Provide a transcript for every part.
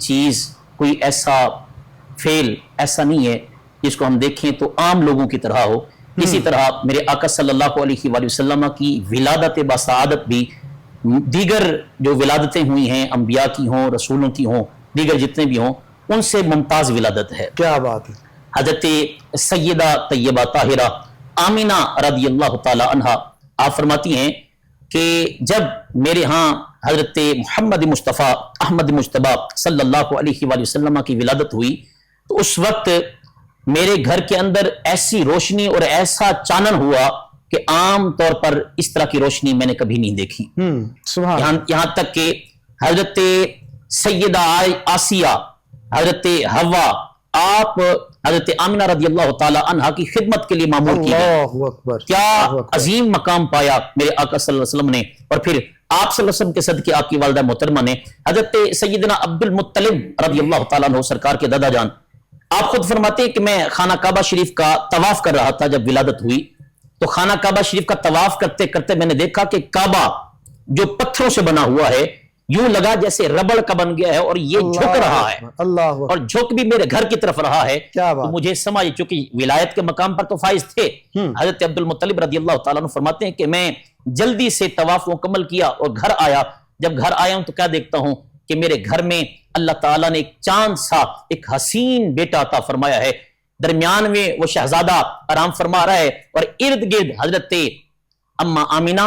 چیز کوئی ایسا فیل ایسا نہیں ہے جس کو ہم دیکھیں تو عام لوگوں کی طرح ہو. اسی طرح میرے آقا صلی اللہ علیہ وآلہ وسلم کی ولادت بسعادت بھی دیگر جو ولادتیں ہوئی ہیں انبیاء کی ہوں، رسولوں کی ہوں، دیگر جتنے بھی ہوں، ان سے ممتاز ولادت ہے. کیا بات ہے. حضرت سیدہ طیبہ طاہرہ آمینہ رضی اللہ تعالی عنہا آپ فرماتی ہیں کہ جب میرے ہاں حضرت محمد مصطفیٰ احمد مجتبیٰ صلی اللہ علیہ وآلہ وسلم کی ولادت ہوئی تو اس وقت میرے گھر کے اندر ایسی روشنی اور ایسا چانن ہوا کہ عام طور پر اس طرح کی روشنی میں نے کبھی نہیں دیکھی. یہاں تک کہ حضرت سیدہ آسیہ، حضرت حوا، آپ حضرت آمنہ رضی اللہ تعالی عنہا کی خدمت کے لیے معمور کی گئی. کیا عظیم مقام پایا میرے آقا صلی اللہ علیہ وسلم نے، اور پھر آپ صلی اللہ علیہ وسلم کے صدقے آپ کی والدہ محترمہ نے حضرت سیدنا عبد المطلب رضی اللہ تعالیٰ عنہ سرکار کے دادا جان، آپ خود فرماتے ہیں کہ میں خانہ کعبہ شریف کا طواف کر رہا تھا جب ولادت ہوئی. تو خانہ کعبہ شریف کا طواف کرتے کرتے میں نے دیکھا کہ کعبہ جو پتھروں سے بنا ہوا ہے یوں لگا جیسے ربڑ کا بن گیا ہے اور یہ جھک رہا ہے، اور جھک بھی میرے گھر کی طرف رہا ہے. تو مجھے سمجھ، چونکہ ولایت کے مقام پر تو فائز تھے. حضرت عبد المطلب رضی اللہ تعالیٰ عنہ فرماتے ہیں کہ میں جلدی سے طواف مکمل کیا اور گھر آیا. جب گھر آیا ہوں تو کیا دیکھتا ہوں کہ میرے گھر میں اللہ تعالیٰ نے ایک چاند سا ایک حسین بیٹا عطا فرمایا ہے. درمیان میں وہ شہزادہ آرام فرما رہا ہے اور ارد گرد حضرت اما آمینہ،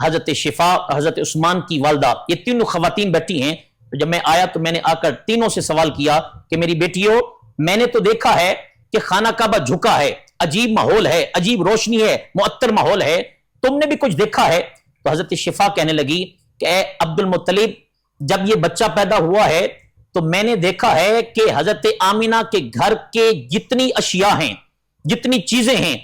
حضرت شفا، حضرت عثمان کی والدہ، یہ تینوں خواتین بیٹھی ہیں. تو جب میں آیا تو میں نے آ کر تینوں سے سوال کیا کہ میری بیٹیوں، میں نے تو دیکھا ہے کہ خانہ کعبہ جھکا ہے، عجیب ماحول ہے، عجیب روشنی ہے، معطر ماحول ہے، تم نے بھی کچھ دیکھا ہے؟ تو حضرت شفا کہنے لگی کہ اے عبد المطلب، جب یہ بچہ پیدا ہوا ہے تو میں نے دیکھا ہے کہ حضرت آمینہ کے گھر کے جتنی اشیاء ہیں، جتنی چیزیں ہیں،